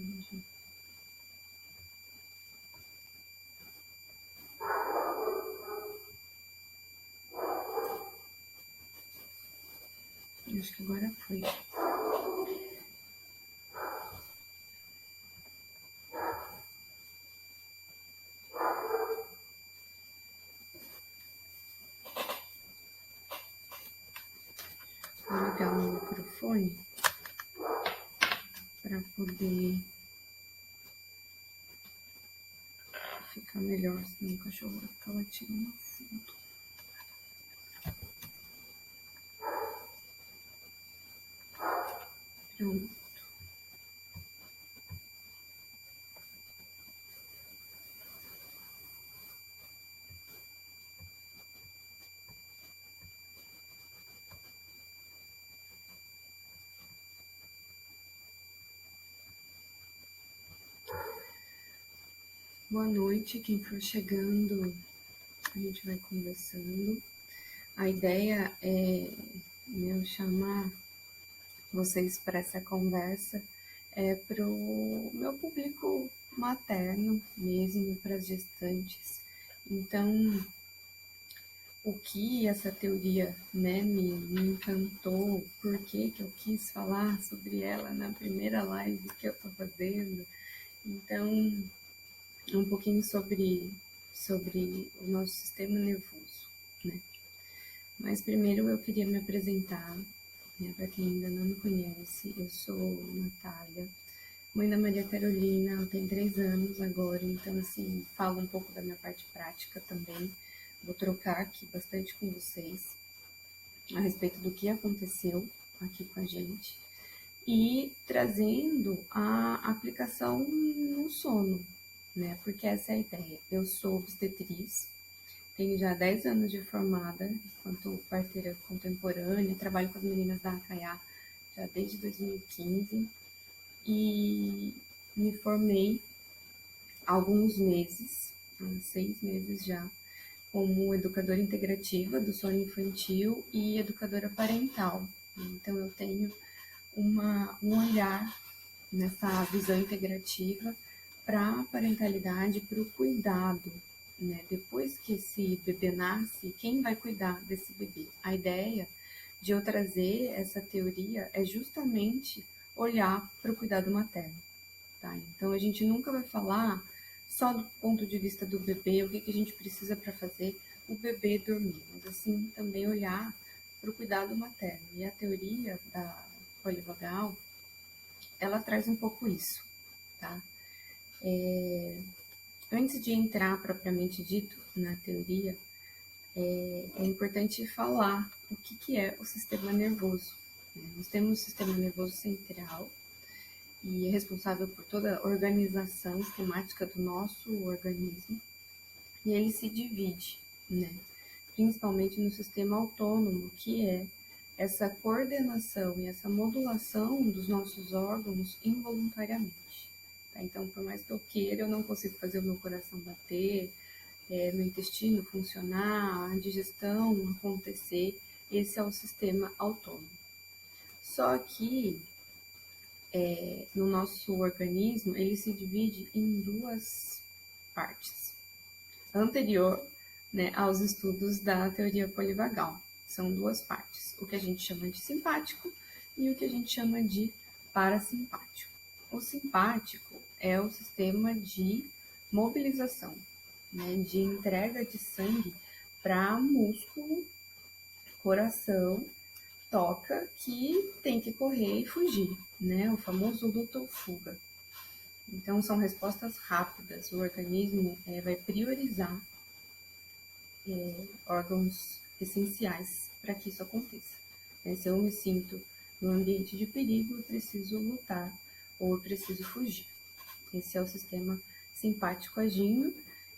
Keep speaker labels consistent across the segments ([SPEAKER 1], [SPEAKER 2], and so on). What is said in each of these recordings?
[SPEAKER 1] Entendi. Acho que agora foi. Vou ligar o microfone para poder ficar melhor, senão o cachorro vai ficar latindo no fundo. Pronto. Boa noite, quem for chegando, a gente vai conversando. A ideia é eu chamar vocês para essa conversa para o meu público materno mesmo, para as gestantes. Então, o que essa teoria, né, me encantou, por que eu quis falar sobre ela na primeira live que eu estou fazendo. Então, um pouquinho sobre o nosso sistema nervoso, né? Mas primeiro eu queria me apresentar, né, para quem ainda não me conhece. Eu sou Natália, mãe da Maria Carolina, ela tem 3 anos agora, então assim, falo um pouco da minha parte prática também. Vou trocar aqui bastante com vocês a respeito do que aconteceu aqui com a gente e trazendo a aplicação no sono, né? Porque essa é a ideia. Eu sou obstetriz, tenho já 10 anos de formada enquanto parteira contemporânea, trabalho com as meninas da Acaiá já desde 2015 e me formei há alguns meses, há 6 meses já, como educadora integrativa do sono infantil e educadora parental. Então eu tenho um olhar nessa visão integrativa para a parentalidade, para o cuidado, né? Depois que esse bebê nasce, quem vai cuidar desse bebê? A ideia de eu trazer essa teoria é justamente olhar para o cuidado materno, tá? Então a gente nunca vai falar só do ponto de vista do bebê, o que a gente precisa para fazer o bebê dormir, mas assim também olhar para o cuidado materno. E a teoria da polivagal, ela traz um pouco isso, tá? Antes de entrar propriamente dito na teoria, é importante falar o que é o sistema nervoso, né? Nós temos o sistema nervoso central e é responsável por toda a organização esquemática do nosso organismo, e ele se divide, né? Principalmente no sistema autônomo, que é essa coordenação e essa modulação dos nossos órgãos involuntariamente. Tá? Então, por mais que eu queira, eu não consigo fazer o meu coração bater, meu intestino funcionar, a digestão acontecer. Esse é o sistema autônomo. Só que no nosso organismo, ele se divide em 2 partes. Anterior, né, aos estudos da teoria polivagal. São 2 partes, o que a gente chama de simpático e o que a gente chama de parasimpático. O simpático é o sistema de mobilização, né, de entrega de sangue para músculo, coração, toca, que tem que correr e fugir, né, o famoso luta ou fuga. Então, são respostas rápidas, o organismo vai priorizar órgãos essenciais para que isso aconteça. Se eu me sinto no ambiente de perigo, eu preciso lutar ou eu preciso fugir. Esse é o sistema simpático agindo,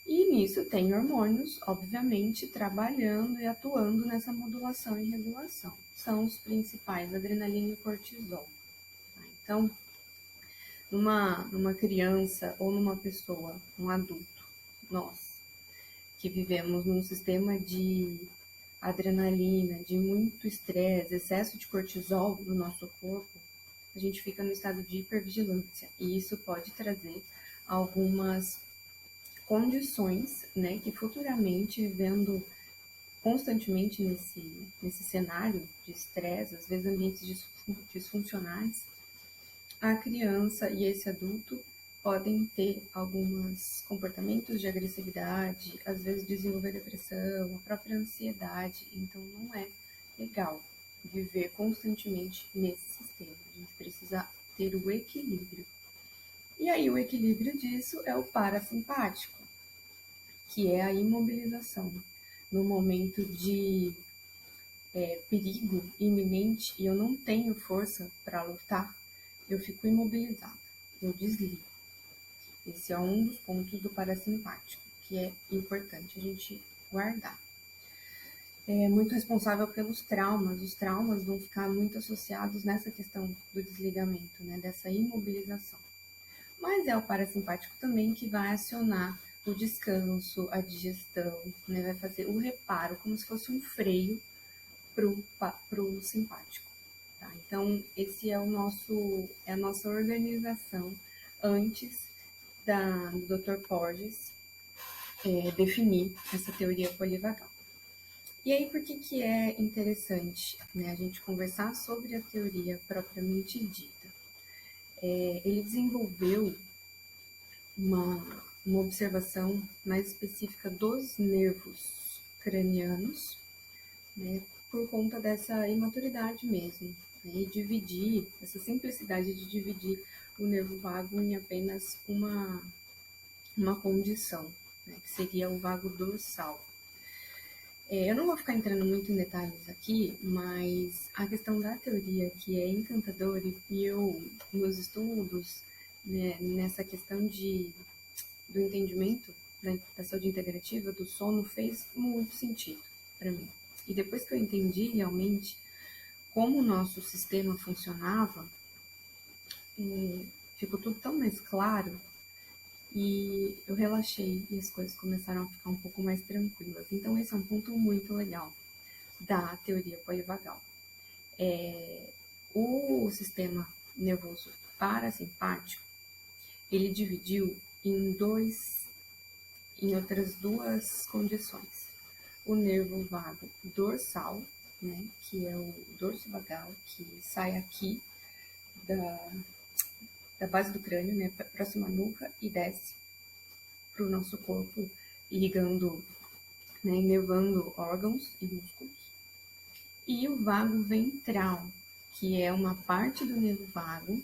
[SPEAKER 1] e nisso tem hormônios, obviamente, trabalhando e atuando nessa modulação e regulação. São os principais, adrenalina e cortisol. Então, numa criança ou numa pessoa, um adulto, nós, que vivemos num sistema de adrenalina, de muito estresse, excesso de cortisol no nosso corpo, a gente fica no estado de hipervigilância, e isso pode trazer algumas condições, né, que futuramente, vivendo constantemente nesse cenário de estresse, às vezes ambientes disfuncionais, a criança e esse adulto podem ter alguns comportamentos de agressividade, às vezes desenvolver depressão, a própria ansiedade. Então, não é legal viver constantemente nesse sistema. A gente precisa ter o equilíbrio. E aí, o equilíbrio disso é o parasimpático, que é a imobilização. No momento de perigo iminente e eu não tenho força para lutar, eu fico imobilizada, eu desligo. Esse é um dos pontos do parasimpático, que é importante a gente guardar. É muito responsável pelos traumas. Os traumas vão ficar muito associados nessa questão do desligamento, né, dessa imobilização. Mas é o parasimpático também que vai acionar o descanso, a digestão, né, vai fazer o reparo, como se fosse um freio para o simpático. Tá? Então, esse é a nossa organização antes do Dr. Porges definir essa teoria polivagal. E aí, por que é interessante, né, a gente conversar sobre a teoria propriamente dita? Ele desenvolveu uma observação mais específica dos nervos cranianos, né, por conta dessa imaturidade mesmo, né, e dividir, essa simplicidade de dividir o nervo vago em apenas uma condição, né, que seria o vago dorsal. Eu não vou ficar entrando muito em detalhes aqui, mas a questão da teoria que é encantadora e eu, nos estudos, né, nessa questão do entendimento, né, da saúde integrativa, do sono, fez muito sentido para mim. E depois que eu entendi realmente como o nosso sistema funcionava, ficou tudo tão mais claro e eu relaxei e as coisas começaram a ficar um pouco mais tranquilas. Então, esse é um ponto muito legal da teoria polivagal. O sistema nervoso parasimpático, ele dividiu em outras duas condições. O nervo vago dorsal, né, que é o dorso vagal, que sai aqui da base do crânio, né, próxima à nuca e desce para o nosso corpo, irrigando, né, inervando órgãos e músculos. E o vago ventral, que é uma parte do nervo vago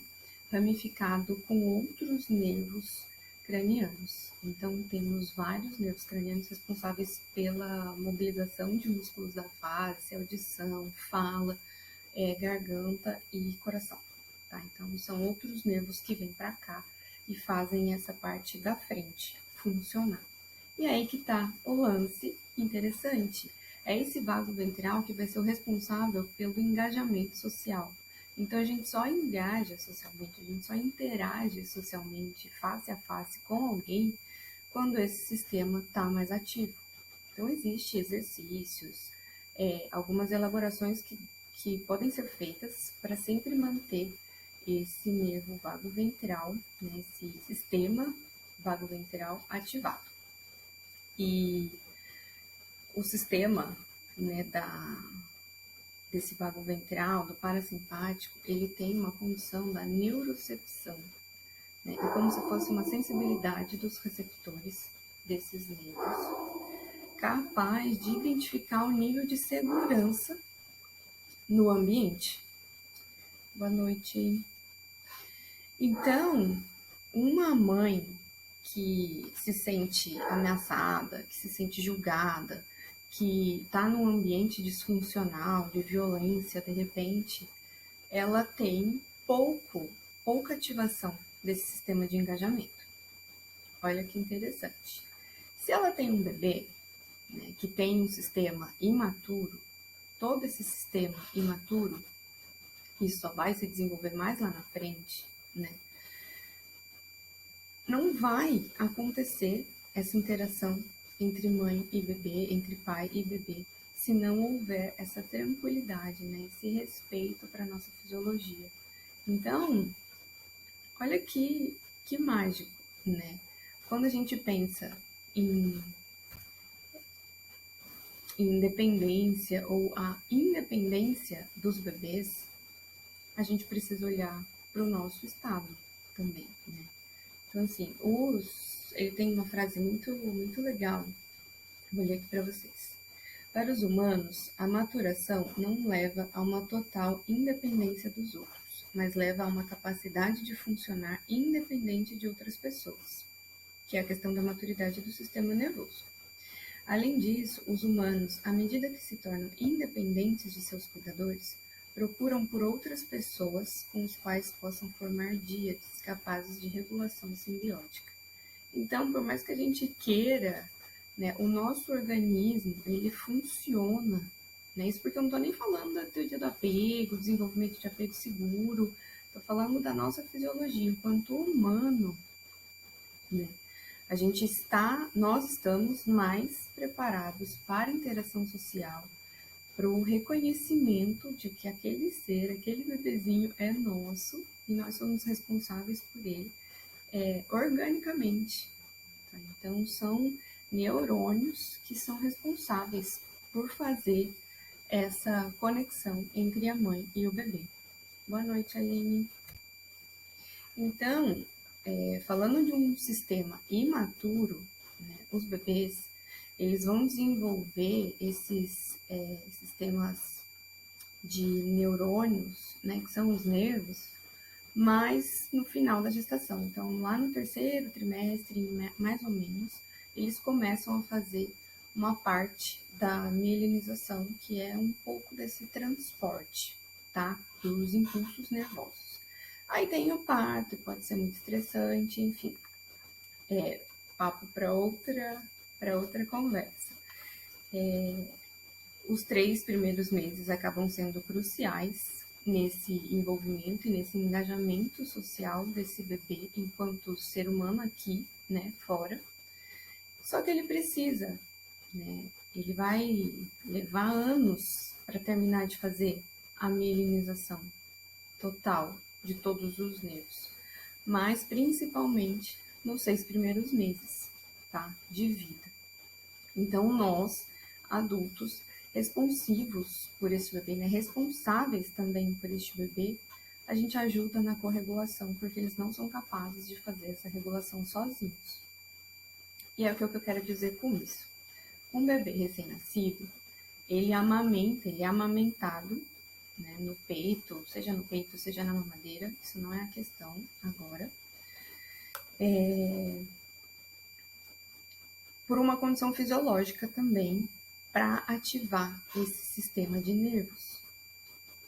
[SPEAKER 1] ramificado com outros nervos cranianos. Então, temos vários nervos cranianos responsáveis pela mobilização de músculos da face, audição, fala, garganta e coração. Tá? Então, são outros nervos que vêm para cá e fazem essa parte da frente funcionar. E aí que tá o lance interessante. É esse vago ventral que vai ser o responsável pelo engajamento social. Então a gente só engaja socialmente, a gente só interage socialmente, face a face com alguém, quando esse sistema está mais ativo. Então existem exercícios, algumas elaborações que podem ser feitas para sempre manter esse nervo vago ventral, né, esse sistema vago ventral ativado. E o sistema, né, desse vago ventral, do parasimpático, ele tem uma condição da neurocepção, né? É como se fosse uma sensibilidade dos receptores desses nervos, capaz de identificar o nível de segurança no ambiente. Boa noite. Então, uma mãe que se sente ameaçada, que se sente julgada, que está num ambiente disfuncional, de violência, de repente, ela tem pouca ativação desse sistema de engajamento. Olha que interessante. Se ela tem um bebê, né, que tem um sistema imaturo, todo esse sistema imaturo, isso só vai se desenvolver mais lá na frente, né? Não vai acontecer essa interação entre mãe e bebê, entre pai e bebê, se não houver essa tranquilidade, né, esse respeito para a nossa fisiologia. Então, olha que mágico, né? Quando a gente pensa em independência ou a independência dos bebês, a gente precisa olhar para o nosso estado também, né? Então, assim, ele tem uma frase muito legal, vou ler aqui para vocês. Para os humanos, a maturação não leva a uma total independência dos outros, mas leva a uma capacidade de funcionar independente de outras pessoas, que é a questão da maturidade do sistema nervoso. Além disso, os humanos, à medida que se tornam independentes de seus cuidadores, procuram por outras pessoas com as quais possam formar díades capazes de regulação simbiótica. Então, por mais que a gente queira, né, o nosso organismo, ele funciona, né? Isso porque eu não estou nem falando da teoria do apego, desenvolvimento de apego seguro, estou falando da nossa fisiologia enquanto humano, né? Nós estamos mais preparados para a interação social, para o reconhecimento de que aquele ser, aquele bebezinho é nosso e nós somos responsáveis por ele organicamente. Tá? Então, são neurônios que são responsáveis por fazer essa conexão entre a mãe e o bebê. Boa noite, Aline. Então, falando de um sistema imaturo, né, os bebês, eles vão desenvolver esses sistemas de neurônios, né, que são os nervos, mas no final da gestação. Então, lá no terceiro trimestre, mais ou menos, eles começam a fazer uma parte da mielinização, que é um pouco desse transporte, tá, dos impulsos nervosos. Aí tem o parto, pode ser muito estressante, enfim. Papo para outra conversa. Os 3 primeiros meses acabam sendo cruciais nesse envolvimento e nesse engajamento social desse bebê enquanto ser humano aqui, né, fora. Só que ele precisa, né, ele vai levar anos para terminar de fazer a mielinização total de todos os nervos, mas principalmente nos 6 primeiros meses, tá, de vida. Então, nós, adultos, responsivos por este bebê, né, responsáveis também por este bebê, a gente ajuda na corregulação, porque eles não são capazes de fazer essa regulação sozinhos. E é o que eu quero dizer com isso. Um bebê recém-nascido, ele é amamentado, né, no peito, seja na mamadeira, isso não é a questão agora. Por uma condição fisiológica também, para ativar esse sistema de nervos.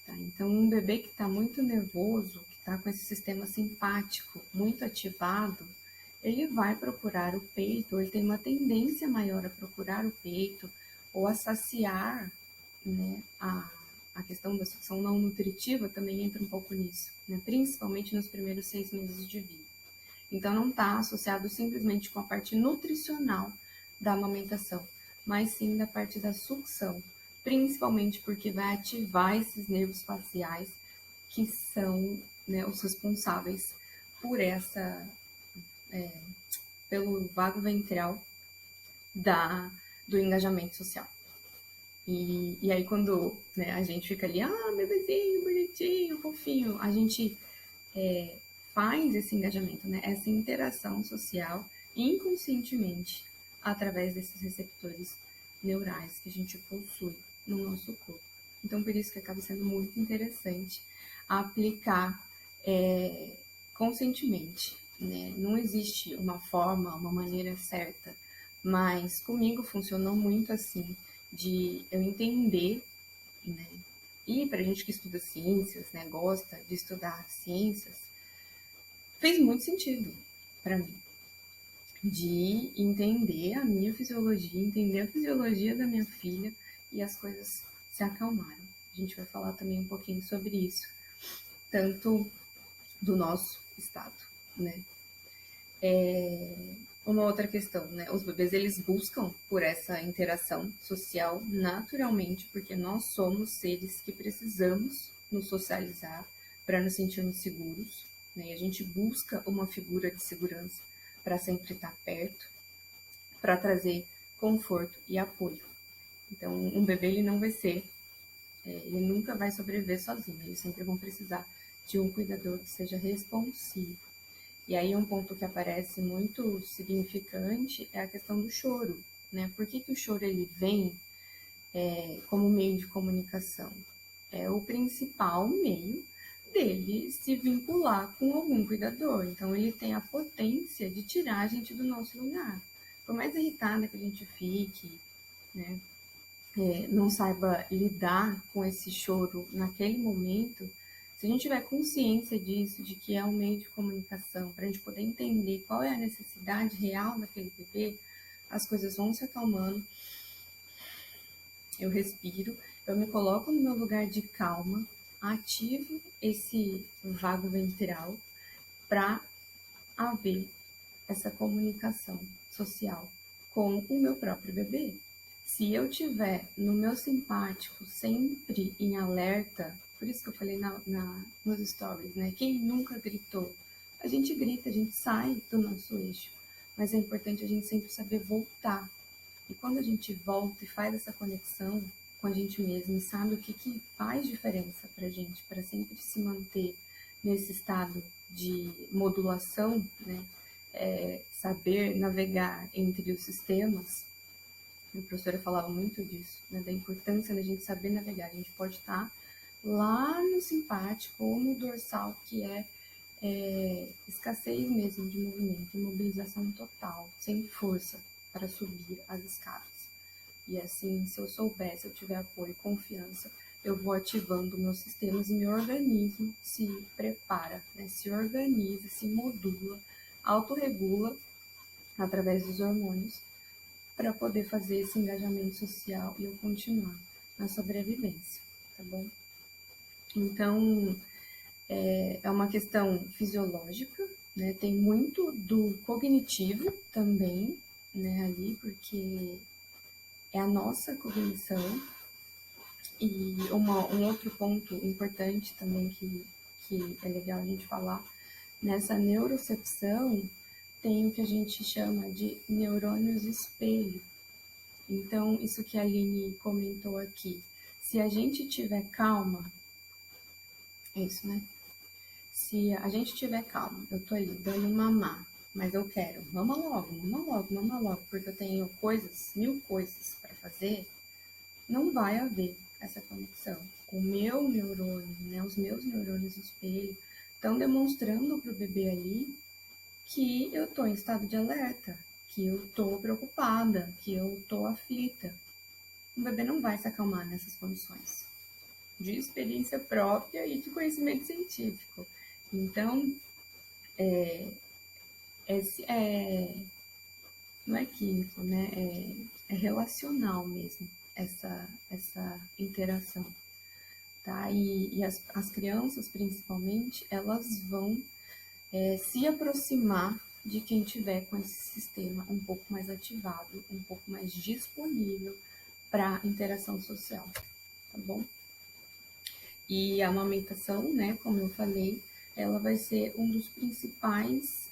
[SPEAKER 1] Tá? Então, um bebê que está muito nervoso, que está com esse sistema simpático muito ativado, ele vai procurar o peito, ele tem uma tendência maior a procurar o peito ou a saciar, né, a questão da sucção não nutritiva também entra um pouco nisso, né, principalmente nos primeiros 6 meses de vida. Então, não está associado simplesmente com a parte nutricional da amamentação, mas sim da parte da sucção, principalmente porque vai ativar esses nervos faciais que são, né, os responsáveis por pelo vago ventral do engajamento social. E aí quando, né, a gente fica ali, bebezinho, bonitinho, fofinho, a gente faz esse engajamento, né, essa interação social inconscientemente através desses receptores neurais que a gente possui no nosso corpo. Então, por isso que acaba sendo muito interessante aplicar conscientemente, né? Não existe uma forma, uma maneira certa, mas comigo funcionou muito assim, de eu entender, né? E para gente que estuda ciências, né, gosta de estudar ciências, fez muito sentido para mim de entender a minha fisiologia, entender a fisiologia da minha filha e as coisas se acalmaram. A gente vai falar também um pouquinho sobre isso, tanto do nosso estado, né? Uma outra questão, né? Os bebês, eles buscam por essa interação social naturalmente, porque nós somos seres que precisamos nos socializar, para nos sentirmos seguros, né? E a gente busca uma figura de segurança para sempre estar perto, para trazer conforto e apoio. Então, um bebê ele não vai ser, ele nunca vai sobreviver sozinho, eles sempre vão precisar de um cuidador que seja responsivo. E aí um ponto que aparece muito significante é a questão do choro, né? Por que o choro ele vem como meio de comunicação? É o principal meio dele se vincular com algum cuidador. Então ele tem a potência de tirar a gente do nosso lugar. Por mais irritada que a gente fique, né? Não saiba lidar com esse choro naquele momento, se a gente tiver consciência disso, de que é um meio de comunicação, para a gente poder entender qual é a necessidade real daquele bebê, as coisas vão se acalmando. Eu respiro, eu me coloco no meu lugar de calma, ativo esse vago ventral para haver essa comunicação social com o meu próprio bebê. Se eu tiver no meu simpático sempre em alerta, por isso que eu falei nos stories, né? Quem nunca gritou? A gente grita, a gente sai do nosso eixo, mas é importante a gente sempre saber voltar. E quando a gente volta e faz essa conexão com a gente mesmo e sabe o que faz diferença para a gente, para sempre se manter nesse estado de modulação, né? Saber navegar entre os sistemas, a professora falava muito disso, né, da importância da gente saber navegar. A gente pode estar lá no simpático ou no dorsal, que é escassez mesmo de movimento, imobilização total, sem força para subir as escadas. E assim, se eu souber, se eu tiver apoio e confiança, eu vou ativando meus sistemas e meu organismo se prepara, né, se organiza, se modula, autorregula através dos hormônios para poder fazer esse engajamento social e eu continuar na sobrevivência, tá bom? Então, é uma questão fisiológica, né? Tem muito do cognitivo também, né, ali, porque é a nossa cognição. E um outro ponto importante também que é legal a gente falar, nessa neurocepção tem o que a gente chama de neurônios espelho. Então, isso que a Aline comentou aqui, se a gente tiver calma, é isso, né? Se a gente tiver calma, eu tô ali dando mamar, mas eu quero mama logo, mama logo, mama logo, porque eu tenho coisas, 1000 coisas para fazer, não vai haver essa conexão. O meu neurônio, né, os meus neurônios espelho, estão demonstrando para o bebê ali que eu estou em estado de alerta, que eu estou preocupada, que eu estou aflita. O bebê não vai se acalmar nessas condições, de experiência própria e de conhecimento científico. Então, não é químico, né? É relacional mesmo, essa interação. Tá? E as crianças, principalmente, elas vão se aproximar de quem tiver com esse sistema um pouco mais ativado, um pouco mais disponível para interação social, tá bom? E a amamentação, né, como eu falei, ela vai ser um dos principais,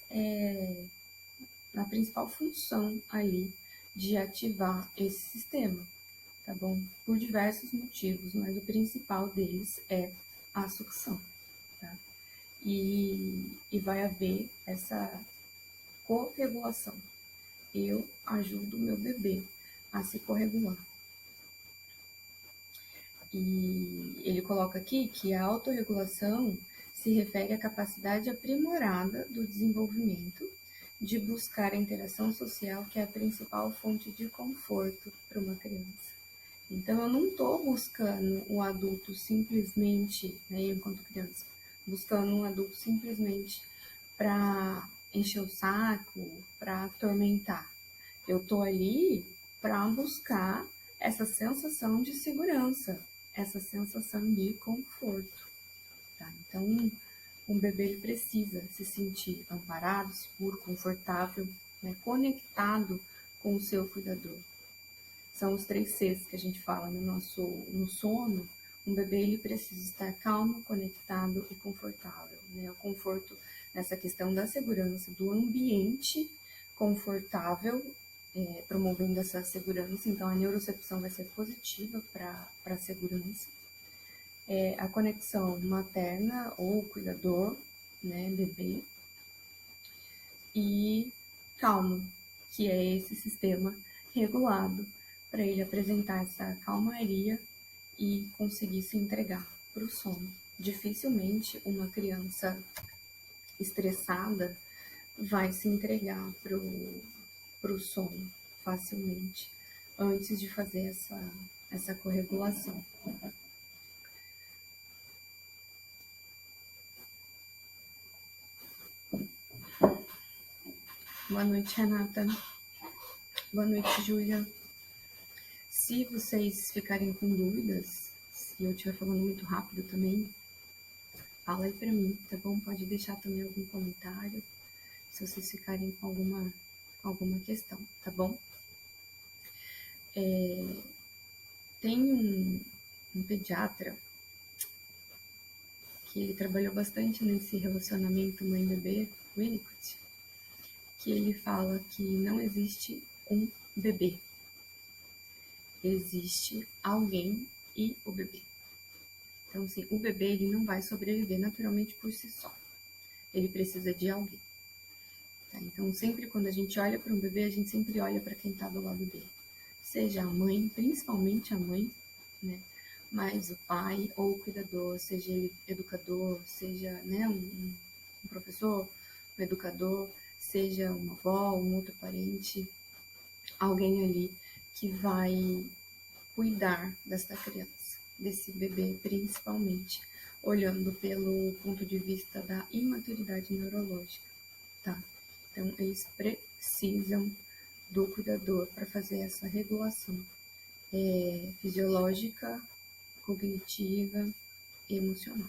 [SPEAKER 1] a principal função ali de ativar esse sistema, tá bom? Por diversos motivos, mas o principal deles é a sucção, tá? E vai haver essa corregulação. Eu ajudo o meu bebê a se corregular. E ele coloca aqui que a autorregulação se refere à capacidade aprimorada do desenvolvimento de buscar a interação social, que é a principal fonte de conforto para uma criança. Então, eu não estou buscando o adulto simplesmente, né, enquanto criança, buscando um adulto simplesmente para encher o saco, para atormentar. Eu estou ali para buscar essa sensação de segurança, essa sensação de conforto. Tá? Então, um bebê ele precisa se sentir amparado, seguro, confortável, né, conectado com o seu cuidador. São os 3 Cs que a gente fala no sono, Um bebê ele precisa estar calmo, conectado e confortável, né? O conforto nessa questão da segurança do ambiente confortável, promovendo essa segurança. Então, a neurocepção vai ser positiva para a segurança. A conexão materna ou cuidador, né, bebê. E calmo, que é esse sistema regulado para ele apresentar essa calmaria e conseguir se entregar para o sono. Dificilmente uma criança estressada vai se entregar para o sono facilmente antes de fazer essa corregulação. Boa noite, Renata. Boa noite, Júlia. Se vocês ficarem com dúvidas, se eu estiver falando muito rápido também, fala aí para mim, tá bom? Pode deixar também algum comentário, se vocês ficarem com alguma questão, tá bom? Tem um pediatra que ele trabalhou bastante nesse relacionamento mãe-bebê, Winnicott, que ele fala que não existe um bebê, existe alguém e o bebê. Então, assim, o bebê ele não vai sobreviver naturalmente por si só. Ele precisa de alguém. Tá? Então, sempre quando a gente olha para um bebê, a gente sempre olha para quem está do lado dele. Seja a mãe, principalmente a mãe, né? Mas o pai ou o cuidador, seja ele educador, seja, né, um professor, um educador, seja uma avó, um outro parente, alguém ali que vai cuidar dessa criança, desse bebê principalmente, olhando pelo ponto de vista da imaturidade neurológica, tá? Então, eles precisam do cuidador para fazer essa regulação fisiológica, cognitiva e emocional.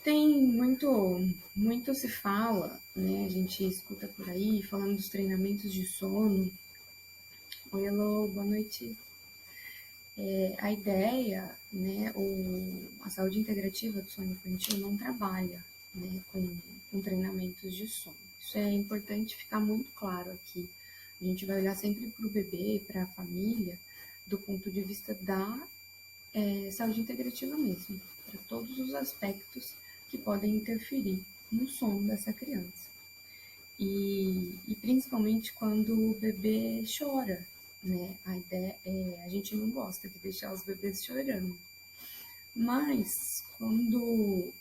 [SPEAKER 1] Tem muito se fala, né? A gente escuta por aí falando dos treinamentos de sono. Oi, Elô, boa noite. A ideia, né, a saúde integrativa do sono infantil não trabalha, né, com treinamentos de sono. Isso é importante ficar muito claro aqui. A gente vai olhar sempre para o bebê, para a família, do ponto de vista da saúde integrativa mesmo, para todos os aspectos que podem interferir no sono dessa criança. E principalmente quando o bebê chora, né? A ideia a gente não gosta de deixar os bebês chorando. Mas quando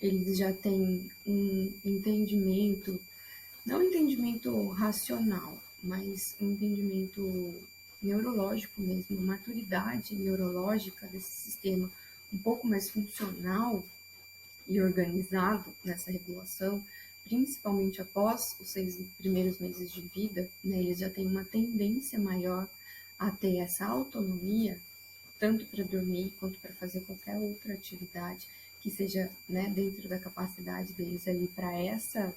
[SPEAKER 1] eles já têm um entendimento, não um entendimento racional, mas um entendimento neurológico mesmo, maturidade neurológica desse sistema um pouco mais funcional e organizado nessa regulação, principalmente após os 6 primeiros meses de vida, né, eles já têm uma tendência maior a ter essa autonomia, tanto para dormir quanto para fazer qualquer outra atividade que seja, né, dentro da capacidade deles ali para essa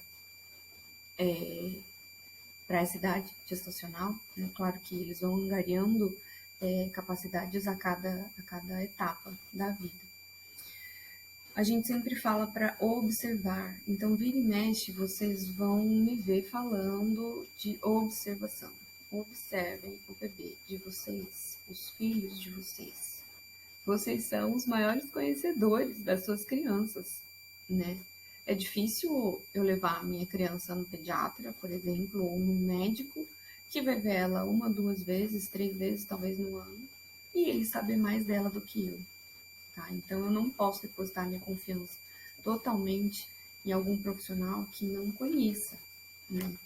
[SPEAKER 1] idade gestacional. Né? Claro que eles vão angariando capacidades a cada etapa da vida. A gente sempre fala para observar. Então, vira e mexe, vocês vão me ver falando de observação. Observem o bebê de vocês, os filhos de vocês. Vocês são os maiores conhecedores das suas crianças, né? É difícil eu levar a minha criança no pediatra, por exemplo, ou no médico, que vai ver ela 1, 2 vezes, 3 vezes, talvez no ano, e ele saber mais dela do que eu. Tá? Então, eu não posso depositar minha confiança totalmente em algum profissional que não conheça, né?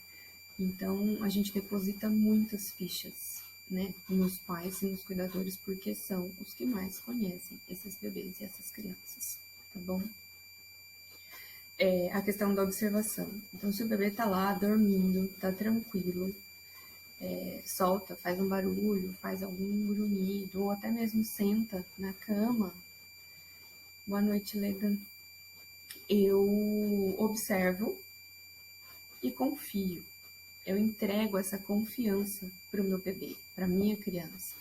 [SPEAKER 1] Então, a gente deposita muitas fichas, né, nos pais e nos cuidadores, porque são os que mais conhecem esses bebês e essas crianças, tá bom? A questão da observação. Então, se o bebê tá lá dormindo, tá tranquilo, solta, faz um barulho, faz algum grunhido, ou até mesmo senta na cama. Boa noite, Leda. Eu observo e confio. Eu entrego essa confiança para o meu bebê, para minha criança.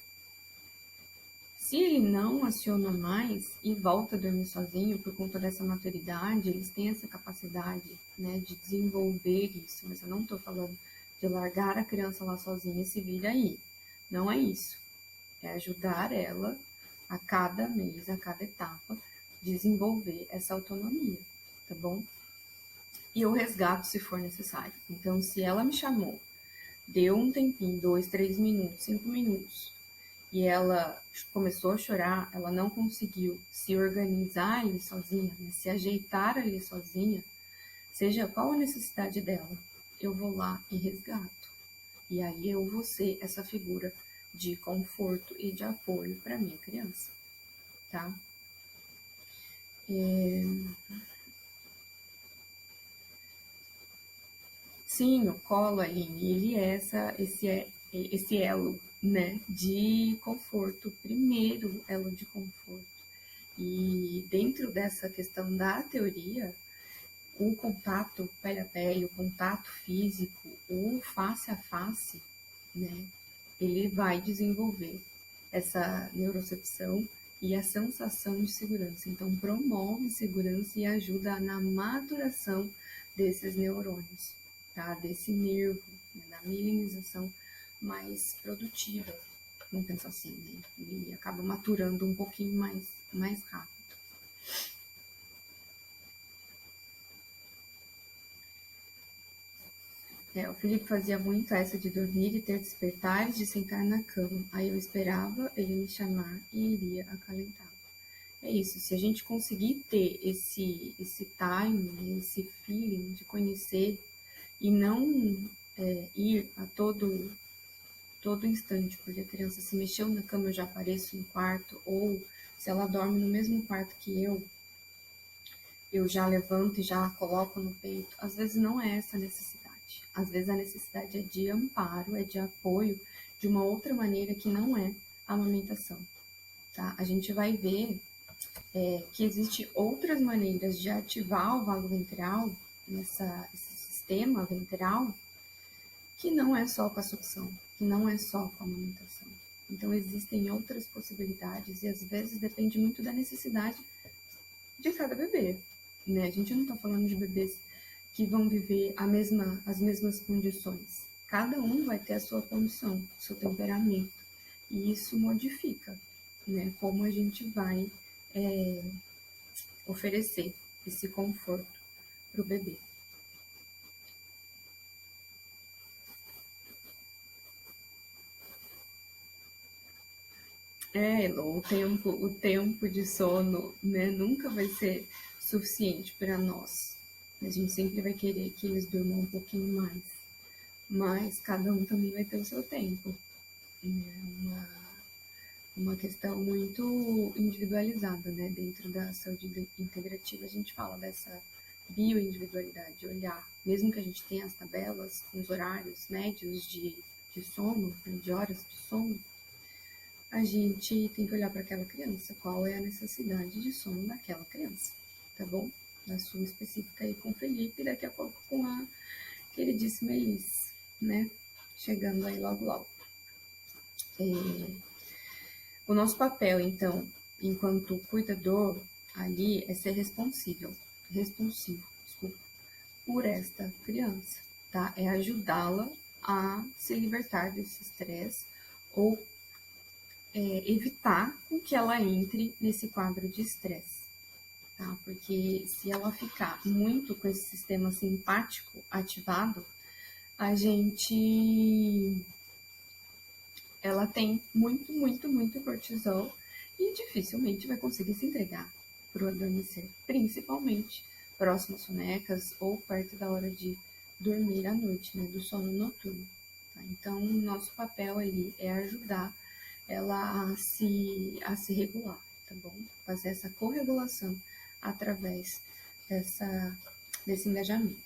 [SPEAKER 1] Se ele não aciona mais e volta a dormir sozinho por conta dessa maturidade, eles têm essa capacidade, né, de desenvolver isso. Mas eu não estou falando de largar a criança lá sozinha e se vira aí. Não é isso. É ajudar ela a cada mês, a cada etapa, desenvolver essa autonomia, tá bom? E eu resgato se for necessário. Então, se ela me chamou, deu um tempinho, 2, 3 minutos, 5 minutos, e ela começou a chorar, ela não conseguiu se organizar ali sozinha, né, se ajeitar ali sozinha, seja qual a necessidade dela, eu vou lá e resgato. E aí eu vou ser essa figura de conforto e de apoio para minha criança, tá? Sim, o colo, Aline, ele é esse elo, né, de conforto, primeiro elo de conforto. E dentro dessa questão da teoria, o contato pele a pele, o contato físico, o face a face, né, ele vai desenvolver essa neurocepção e a sensação de segurança. Então, promove segurança e ajuda na maturação desses neurônios, tá? Desse nervo, né? Da mielinização mais produtiva, vamos pensar assim, né? Ele acaba maturando um pouquinho mais rápido. O Felipe fazia muito essa de dormir e ter despertares de sentar na cama. Aí eu esperava ele me chamar e iria acalentá-lo. É isso, se a gente conseguir ter esse time, esse feeling de conhecer e não ir a todo instante, porque a criança se mexeu na cama, eu já apareço no quarto, ou se ela dorme no mesmo quarto que eu já levanto e já coloco no peito. Às vezes não é essa a necessidade. Às vezes a necessidade é de amparo, é de apoio de uma outra maneira que não é a amamentação. Tá? A gente vai ver que existem outras maneiras de ativar o valo ventral, esse sistema ventral, que não é só com a sucção, que não é só com a amamentação. Então, existem outras possibilidades e às vezes depende muito da necessidade de cada bebê. Né? A gente não está falando de bebês que vão viver as mesmas condições. Cada um vai ter a sua condição, o seu temperamento. E isso modifica, né? Como a gente vai oferecer esse conforto para o bebê. O tempo de sono, né, nunca vai ser suficiente para nós. A gente sempre vai querer que eles durmam um pouquinho mais, mas cada um também vai ter o seu tempo. É uma questão muito individualizada, né? Dentro da saúde integrativa, a gente fala dessa bioindividualidade, olhar, mesmo que a gente tenha as tabelas com os horários médios de sono, né, de horas de sono, a gente tem que olhar para aquela criança, qual é a necessidade de sono daquela criança, tá bom? Da sua específica aí com o Felipe e daqui a pouco com a queridíssima Elis, né? Chegando aí logo logo. O nosso papel, então, enquanto cuidador ali é ser responsivo, desculpa, por esta criança, tá? É ajudá-la a se libertar desse estresse ou evitar que ela entre nesse quadro de estresse, tá? Porque se ela ficar muito com esse sistema simpático ativado, a gente ela tem muito cortisol e dificilmente vai conseguir se entregar para o adormecer, principalmente próximo às sonecas ou perto da hora de dormir à noite, né, do sono noturno. Tá? Então, nosso papel ali é ajudar ela a se regular, tá bom? Fazer essa corregulação através desse engajamento.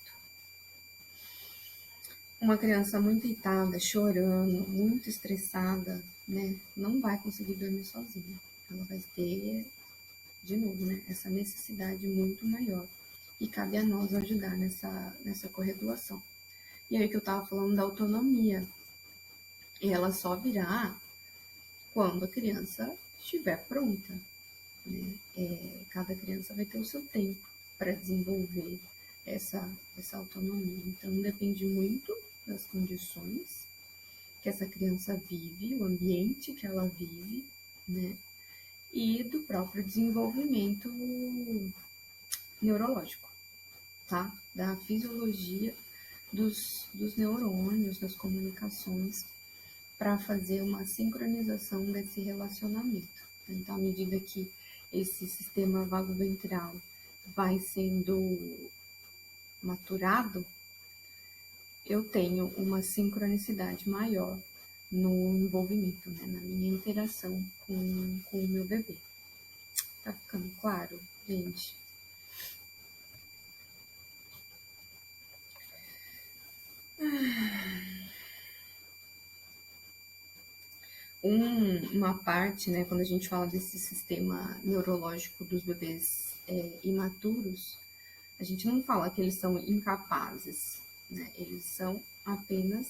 [SPEAKER 1] Uma criança muito irritada, chorando, muito estressada, né, não vai conseguir dormir sozinha. Ela vai ter, de novo, né, essa necessidade muito maior. E cabe a nós ajudar nessa corregulação. E aí que eu estava falando da autonomia. E ela só virá quando a criança estiver pronta, né? Cada criança vai ter o seu tempo para desenvolver essa autonomia. Então, depende muito das condições que essa criança vive, o ambiente que ela vive, né? E do próprio desenvolvimento neurológico, tá? Da fisiologia dos neurônios, das comunicações, para fazer uma sincronização desse relacionamento. Então, à medida que esse sistema vagoventral vai sendo maturado, eu tenho uma sincronicidade maior no envolvimento, né, na minha interação com o meu bebê. Tá ficando claro, gente? Uma parte, né, quando a gente fala desse sistema neurológico dos bebês imaturos, a gente não fala que eles são incapazes, né? Eles são apenas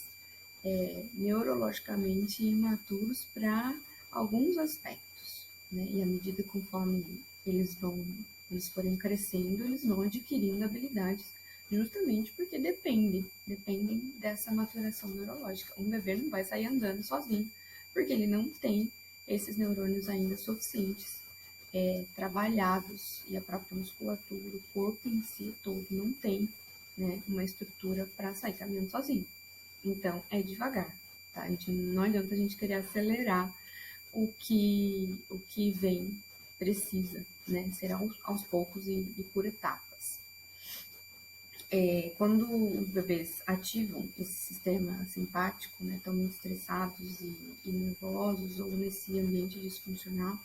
[SPEAKER 1] neurologicamente imaturos para alguns aspectos, né? E à medida conforme eles forem crescendo, eles vão adquirindo habilidades, justamente porque dependem dessa maturação neurológica. Um bebê não vai sair andando sozinho, porque ele não tem esses neurônios ainda suficientes trabalhados, e a própria musculatura, o corpo em si todo não tem, né, uma estrutura para sair caminhando sozinho. Então, é devagar, tá? Não adianta a gente querer acelerar o que vem, precisa, né? Será aos poucos e por etapas. Quando os bebês ativam esse sistema simpático, né, estão muito estressados e nervosos, ou nesse ambiente disfuncional,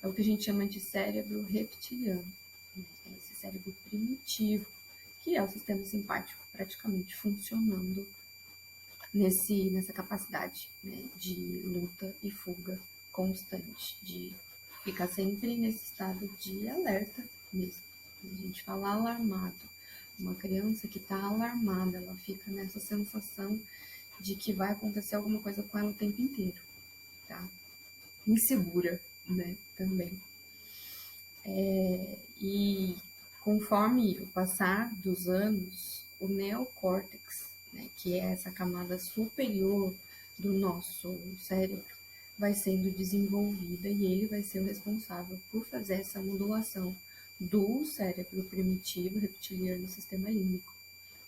[SPEAKER 1] é o que a gente chama de cérebro reptiliano, né? É esse cérebro primitivo, que é o sistema simpático praticamente funcionando nessa capacidade, né, de luta e fuga constante, de ficar sempre nesse estado de alerta mesmo. A gente fala alarmado. Uma criança que está alarmada, ela fica nessa sensação de que vai acontecer alguma coisa com ela o tempo inteiro, tá? Insegura, né, também. E conforme o passar dos anos, o neocórtex, né, que é essa camada superior do nosso cérebro, vai sendo desenvolvida e ele vai ser o responsável por fazer essa modulação do cérebro primitivo, reptiliano e sistema límbico,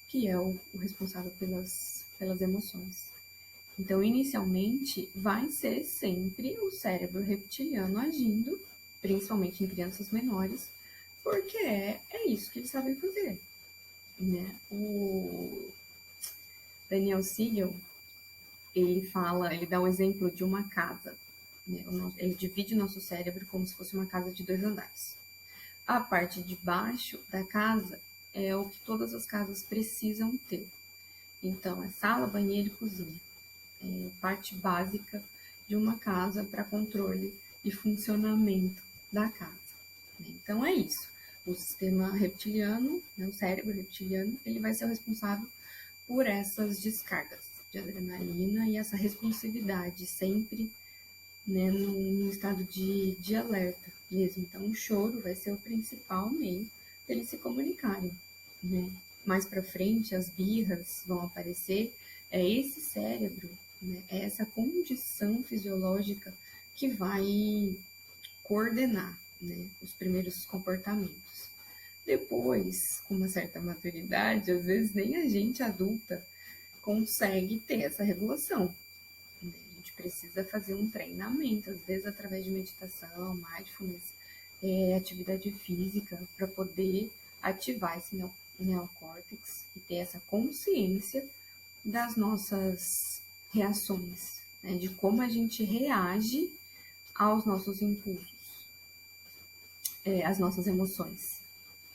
[SPEAKER 1] que é o responsável pelas emoções. Então, inicialmente, vai ser sempre o cérebro reptiliano agindo, principalmente em crianças menores, porque é isso que eles sabem fazer, né? O Daniel Siegel, ele dá o exemplo de uma casa, né? Ele divide o nosso cérebro como se fosse uma casa de 2 andares. A parte de baixo da casa é o que todas as casas precisam ter. Então, é sala, banheiro e cozinha. Parte básica de uma casa para controle e funcionamento da casa. Então é isso. O sistema reptiliano, né, o cérebro reptiliano, ele vai ser o responsável por essas descargas de adrenalina e essa responsividade sempre, né, num estado de alerta mesmo. Então o choro vai ser o principal meio deles se comunicarem, né? Mais para frente as birras vão aparecer. É esse cérebro, né, é essa condição fisiológica que vai coordenar, né, os primeiros comportamentos. Depois, com uma certa maturidade, às vezes nem a gente adulta consegue ter essa regulação. Né? A gente precisa fazer um treinamento, às vezes através de meditação, mindfulness, atividade física, para poder ativar esse neocórtex e ter essa consciência das nossas reações, né? De como a gente reage aos nossos impulsos, às nossas emoções,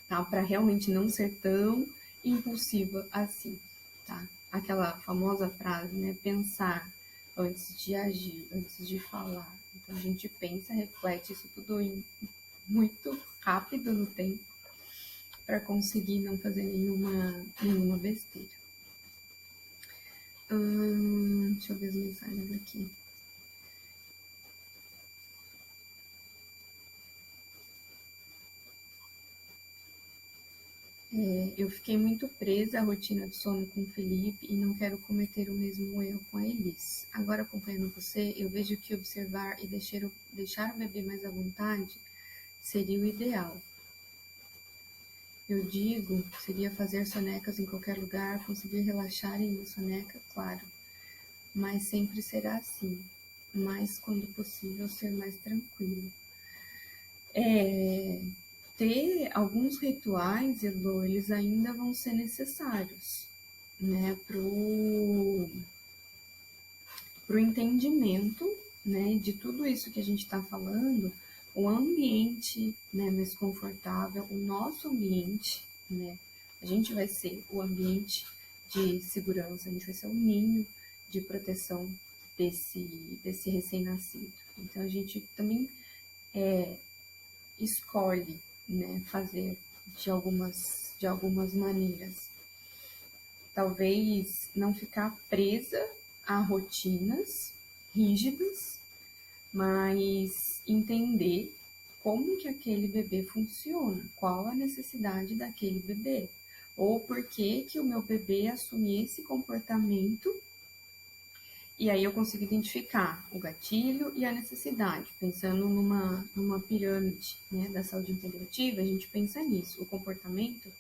[SPEAKER 1] tá? Para realmente não ser tão impulsiva assim, tá? Aquela famosa frase, né? Pensar antes de agir, antes de falar. Então a gente pensa, reflete isso tudo muito rápido no tempo para conseguir não fazer nenhuma besteira. Deixa eu ver as mensagens aqui. Eu fiquei muito presa à rotina de sono com o Felipe e não quero cometer o mesmo erro com a Elis. Agora, acompanhando você, eu vejo que observar e deixar o bebê mais à vontade seria o ideal. Eu digo, seria fazer sonecas em qualquer lugar, conseguir relaxar em uma soneca, claro, mas sempre será assim, mas quando possível ser mais tranquilo. Ter alguns rituais, Elo, eles ainda vão ser necessários, né, pro entendimento, né, de tudo isso que a gente está falando, o ambiente, né, mais confortável, o nosso ambiente, né, a gente vai ser o ambiente de segurança, a gente vai ser o ninho de proteção desse recém-nascido. Então a gente também escolhe, né, fazer de algumas maneiras. Talvez não ficar presa a rotinas rígidas, mas entender como que aquele bebê funciona, qual a necessidade daquele bebê, ou por que que o meu bebê assume esse comportamento, e aí eu consigo identificar o gatilho e a necessidade. Pensando numa pirâmide, né, da saúde integrativa, a gente pensa nisso, o comportamento,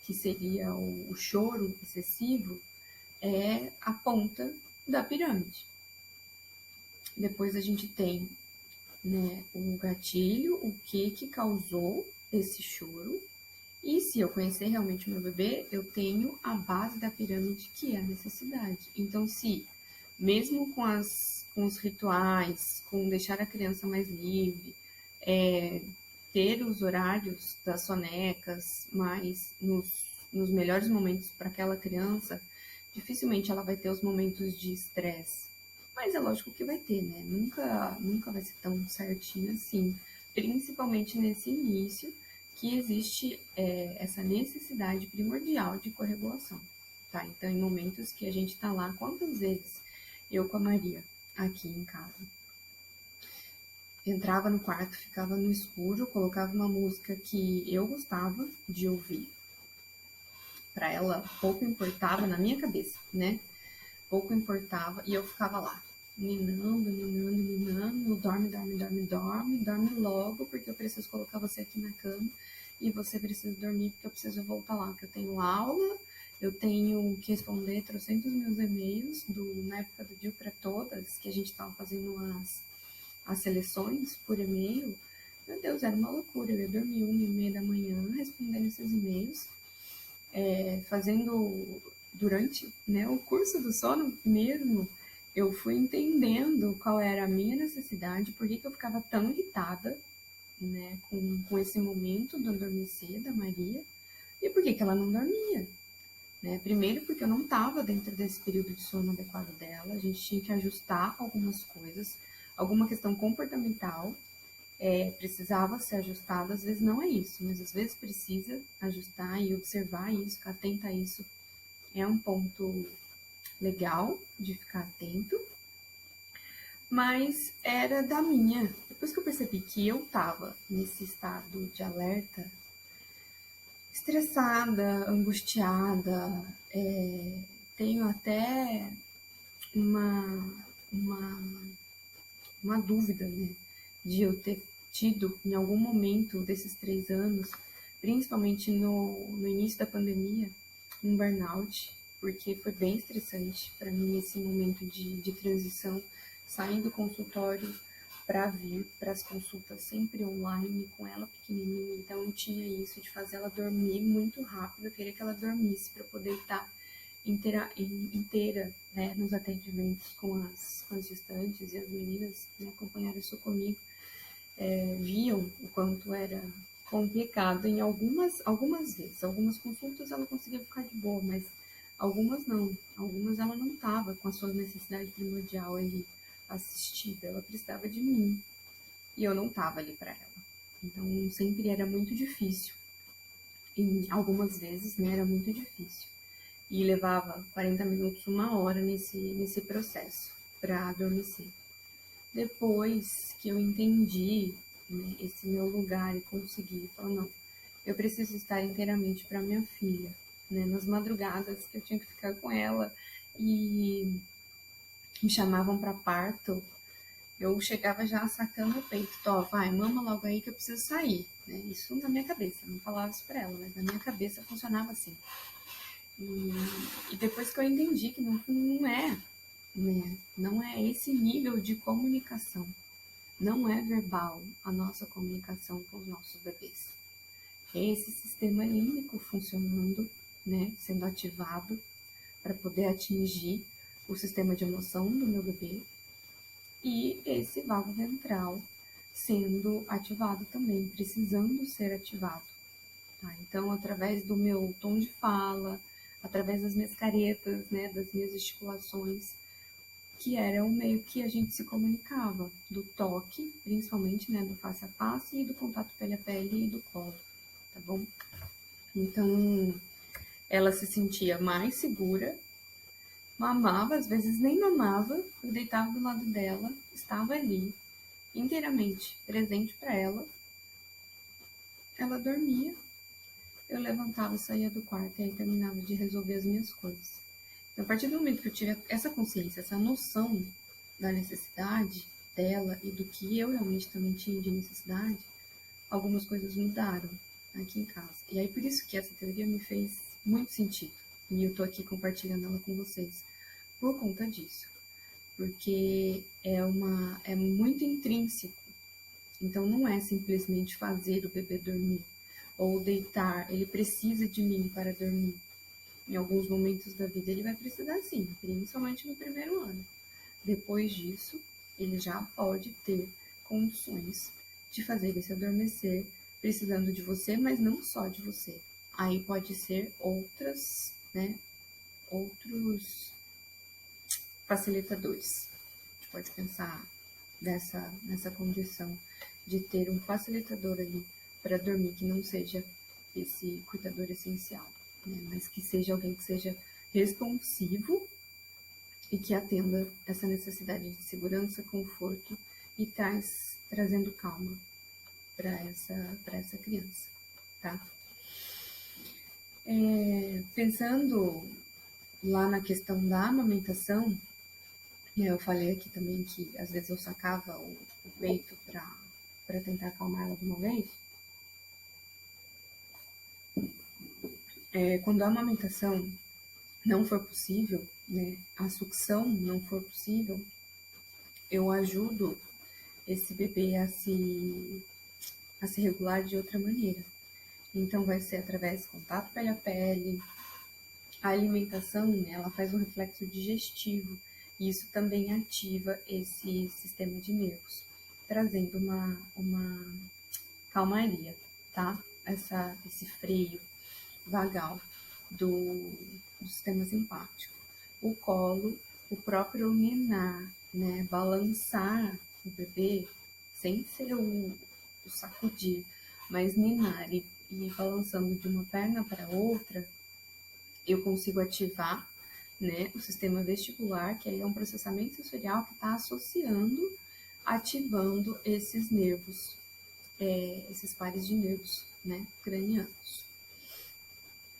[SPEAKER 1] que seria o choro excessivo, é a ponta da pirâmide. Depois a gente tem, né, o gatilho, o que causou esse choro. E se eu conhecer realmente o meu bebê, eu tenho a base da pirâmide, que é a necessidade. Então, se mesmo com os rituais, com deixar a criança mais livre, ter os horários das sonecas, mas nos melhores momentos para aquela criança, dificilmente ela vai ter os momentos de estresse. Mas é lógico que vai ter, né? Nunca vai ser tão certinho assim. Principalmente nesse início, que existe essa necessidade primordial de corregulação, tá? Então, em momentos que a gente tá lá, quantas vezes eu com a Maria, aqui em casa, entrava no quarto, ficava no escuro, colocava uma música que eu gostava de ouvir. Para ela, pouco importava na minha cabeça, né? Pouco importava e eu ficava lá, ninando, dorme logo, porque eu preciso colocar você aqui na cama e você precisa dormir, porque eu preciso voltar lá, porque eu tenho aula, eu tenho que responder 300 mil e-mails na época do Dia para Todas, que a gente estava fazendo as seleções por e-mail. Meu Deus, era uma loucura. Eu ia dormir 1h30 da manhã respondendo esses e-mails, fazendo durante, né, o curso do sono mesmo. Eu fui entendendo qual era a minha necessidade, por que eu ficava tão irritada, né, com esse momento do adormecer da Maria, e por que ela não dormia. Né? Primeiro, porque eu não estava dentro desse período de sono adequado dela, a gente tinha que ajustar algumas coisas, alguma questão comportamental, precisava ser ajustada, às vezes não é isso, mas às vezes precisa ajustar e observar isso, ficar atenta a isso, é um ponto legal de ficar atento, mas era da minha. Depois que eu percebi que eu estava nesse estado de alerta, estressada, angustiada, tenho até uma, uma, uma dúvida, né, de eu ter tido em algum momento desses 3 anos, principalmente no início da pandemia, um burnout, porque foi bem estressante para mim esse momento de transição, saindo do consultório para vir para as consultas sempre online, com ela pequenininha, então eu tinha isso de fazer ela dormir muito rápido, eu queria que ela dormisse para poder estar inteira, né, nos atendimentos com as gestantes, e as meninas, né, acompanharam isso comigo, viam o quanto era complicado em algumas vezes. Algumas consultas ela conseguia ficar de boa, mas algumas não. Algumas ela não estava com a sua necessidade primordial ali assistida, ela precisava de mim e eu não estava ali para ela. Então sempre era muito difícil. E algumas vezes, né, era muito difícil. E levava 40 minutos, 1 hora nesse processo para adormecer. Depois que eu entendi, né, esse meu lugar e consegui falar, não, eu preciso estar inteiramente para minha filha, né? Nas madrugadas que eu tinha que ficar com ela e me chamavam para parto, eu chegava já sacando o peito, ó, vai, mama logo aí que eu preciso sair, né? Isso na minha cabeça, eu não falava isso para ela, mas na minha cabeça funcionava assim. E depois que eu entendi que não é, né? Não é esse nível de comunicação, não é verbal a nossa comunicação com os nossos bebês. É esse sistema límbico funcionando, né? Sendo ativado para poder atingir o sistema de emoção do meu bebê e esse vago ventral sendo ativado também, precisando ser ativado. Tá? Então, através do meu tom de fala, através das minhas caretas, né, das minhas gesticulações, que era o meio que a gente se comunicava, do toque, principalmente, né, do face a face e do contato pele a pele e do colo, tá bom? Então, ela se sentia mais segura, mamava, às vezes nem mamava, eu deitava do lado dela, estava ali, inteiramente presente para ela dormia, eu levantava, saía do quarto e aí terminava de resolver as minhas coisas. Então, a partir do momento que eu tive essa consciência, essa noção da necessidade dela e do que eu realmente também tinha de necessidade, algumas coisas mudaram aqui em casa. E aí por isso que essa teoria me fez muito sentido. E eu tô aqui compartilhando ela com vocês por conta disso. Porque é muito intrínseco. Então não é simplesmente fazer o bebê dormir ou deitar, ele precisa de mim para dormir. Em alguns momentos da vida ele vai precisar sim, principalmente no primeiro ano. Depois disso, ele já pode ter condições de fazer ele se adormecer, precisando de você, mas não só de você. Aí pode ser outros facilitadores. A gente pode pensar nessa condição de ter um facilitador ali para dormir que não seja esse cuidador essencial, né? Mas que seja alguém que seja responsivo e que atenda essa necessidade de segurança, conforto e trazendo calma para essa criança, tá? Pensando lá na questão da amamentação, eu falei aqui também que às vezes eu sacava o peito para tentar acalmar ela de uma vez. Quando a amamentação não for possível, né, a sucção não for possível, eu ajudo esse bebê a se regular de outra maneira. Então, vai ser através do contato pele a pele. A alimentação, né, ela faz um reflexo digestivo e isso também ativa esse sistema de nervos, trazendo uma calmaria, tá? Esse freio vagal do sistema simpático. O colo, o próprio ninar, né, balançar o bebê, sem ser o sacudir, mas ninar e balançando de uma perna para outra, eu consigo ativar, né, o sistema vestibular, que é um processamento sensorial que está associando, ativando esses nervos, esses pares de nervos, né, cranianos.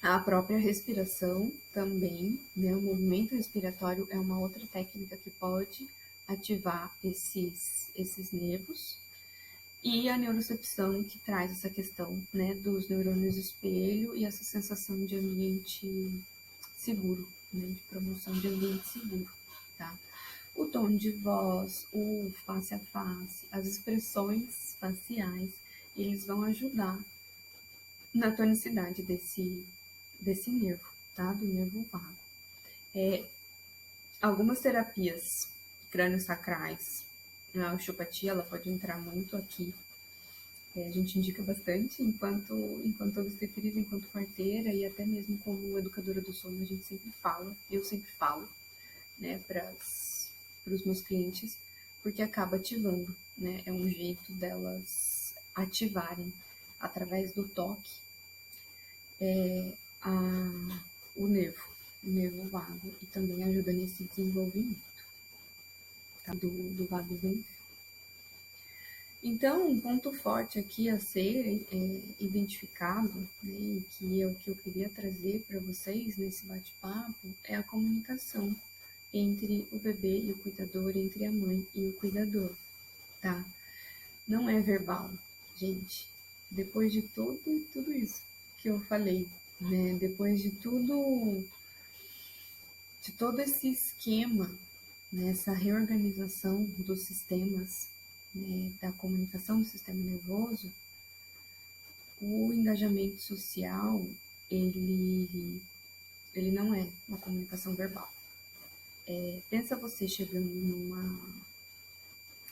[SPEAKER 1] A própria respiração também, né, o movimento respiratório é uma outra técnica que pode ativar esses nervos. E a neurocepção, que traz essa questão, né, dos neurônios espelho e essa sensação de ambiente seguro, né, de promoção de ambiente seguro, tá? O tom de voz, o face a face, as expressões faciais, eles vão ajudar na tonicidade desse nervo, tá? Do nervo vago. Algumas terapias crânio-sacrais, a osteopatia, ela pode entrar muito aqui. A gente indica bastante enquanto obstetriz, enquanto parteira e até mesmo como educadora do sono, a gente sempre fala, eu sempre falo, né, para os meus clientes, porque acaba ativando, né? É um jeito delas ativarem através do toque o nervo vago, e também ajuda nesse desenvolvimento, tá? do vago ventral. Então, um ponto forte aqui a ser identificado, né, e que é o que eu queria trazer para vocês nesse bate-papo, é a comunicação entre o bebê e o cuidador, entre a mãe e o cuidador, tá? Não é verbal, gente. Depois de tudo isso que eu falei, né? Depois de todo esse esquema, né? Essa reorganização dos sistemas, né? Da comunicação do sistema nervoso, o engajamento social, ele não é uma comunicação verbal. Pensa você chegando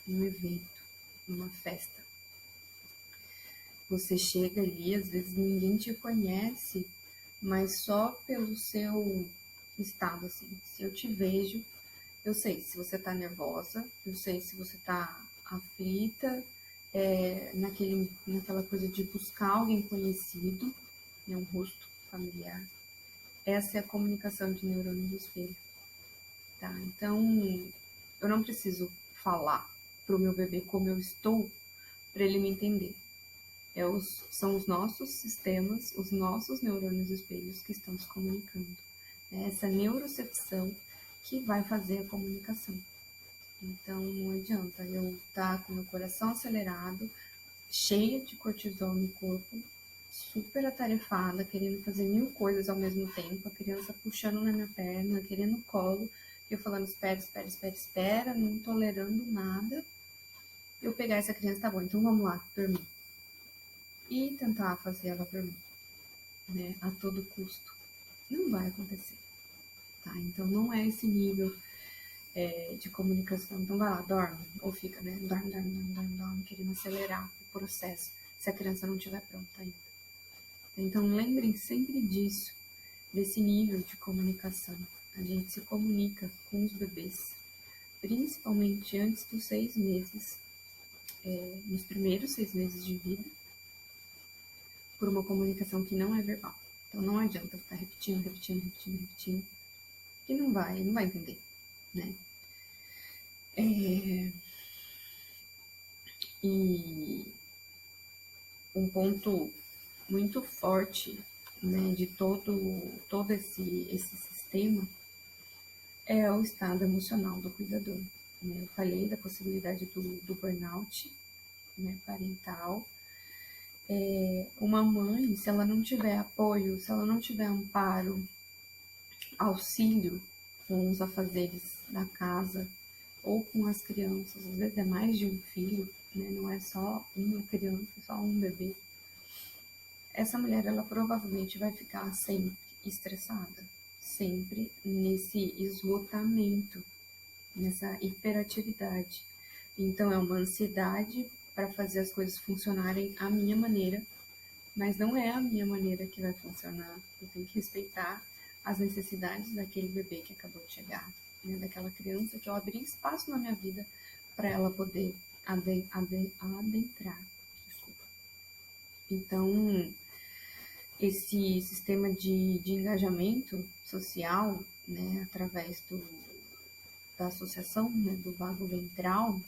[SPEAKER 1] num evento, numa festa. Você chega ali, às vezes ninguém te conhece, mas só pelo seu estado, assim. Se eu te vejo, eu sei se você tá nervosa, eu sei se você tá aflita, naquela coisa de buscar alguém conhecido, né, um rosto familiar. Essa é a comunicação de neurônio do espelho, tá? Então, eu não preciso falar pro meu bebê como eu estou para ele me entender. São os nossos sistemas, os nossos neurônios espelhos que estão se comunicando. É essa neurocepção que vai fazer a comunicação. Então, não adianta eu estar com meu coração acelerado, cheia de cortisol no corpo, super atarefada, querendo fazer 1000 coisas ao mesmo tempo, a criança puxando na minha perna, querendo colo, eu falando espera, não tolerando nada. Eu pegar essa criança, tá bom, então vamos lá, dormir. E tentar fazer ela dormir, né, a todo custo. Não vai acontecer, tá? Então não é esse nível de comunicação. Então vai lá, dorme, ou fica, né, dorme, querendo acelerar o processo, se a criança não estiver pronta ainda. Então lembrem sempre disso, desse nível de comunicação. A gente se comunica com os bebês, principalmente antes dos 6 meses, nos primeiros 6 meses de vida, por uma comunicação que não é verbal. Então não adianta ficar repetindo, que não vai entender, né? E um ponto muito forte, né, de todo esse sistema é o estado emocional do cuidador. Né? Eu falei da possibilidade do burnout, né, parental. Uma mãe, se ela não tiver apoio, se ela não tiver amparo, auxílio com os afazeres da casa ou com as crianças, às vezes é mais de um filho, né? Não é só uma criança, só um bebê. Essa mulher, ela provavelmente vai ficar sempre estressada, sempre nesse esgotamento, nessa hiperatividade. Então, é uma ansiedade para fazer as coisas funcionarem à minha maneira, mas não é a minha maneira que vai funcionar. Eu tenho que respeitar as necessidades daquele bebê que acabou de chegar, né? Daquela criança que eu abri espaço na minha vida para ela poder adentrar. Desculpa. Então, esse sistema de engajamento social, né, através da associação, né, do vago ventral,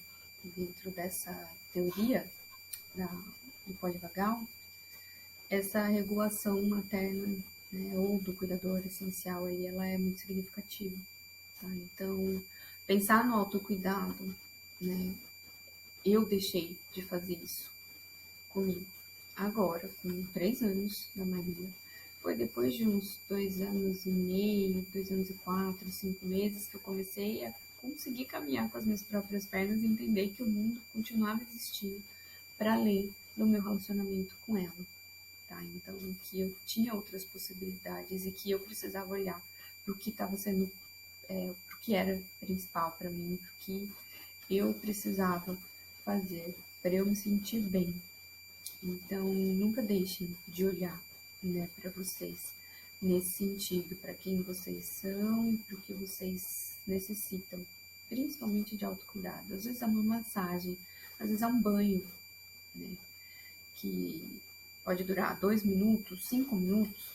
[SPEAKER 1] dentro dessa teoria do polivagal, essa regulação materna, né, ou do cuidador essencial, aí, ela é muito significativa. Tá? Então, pensar no autocuidado, né, eu deixei de fazer isso comigo. Agora, com 3 anos da Maria, foi depois de uns 2 anos e meio, 2 anos e 4, 5 meses que eu comecei a conseguir caminhar com as minhas próprias pernas e entender que o mundo continuava existindo para além do meu relacionamento com ela. Tá? Então, que eu tinha outras possibilidades e que eu precisava olhar para o que estava sendo, para o que era principal para mim, para o que eu precisava fazer para eu me sentir bem. Então, nunca deixem de olhar, né, para vocês nesse sentido, para quem vocês são e para o que vocês necessitam, principalmente de autocuidado. Às vezes é uma massagem, às vezes é um banho, né, que pode durar 2 minutos, 5 minutos,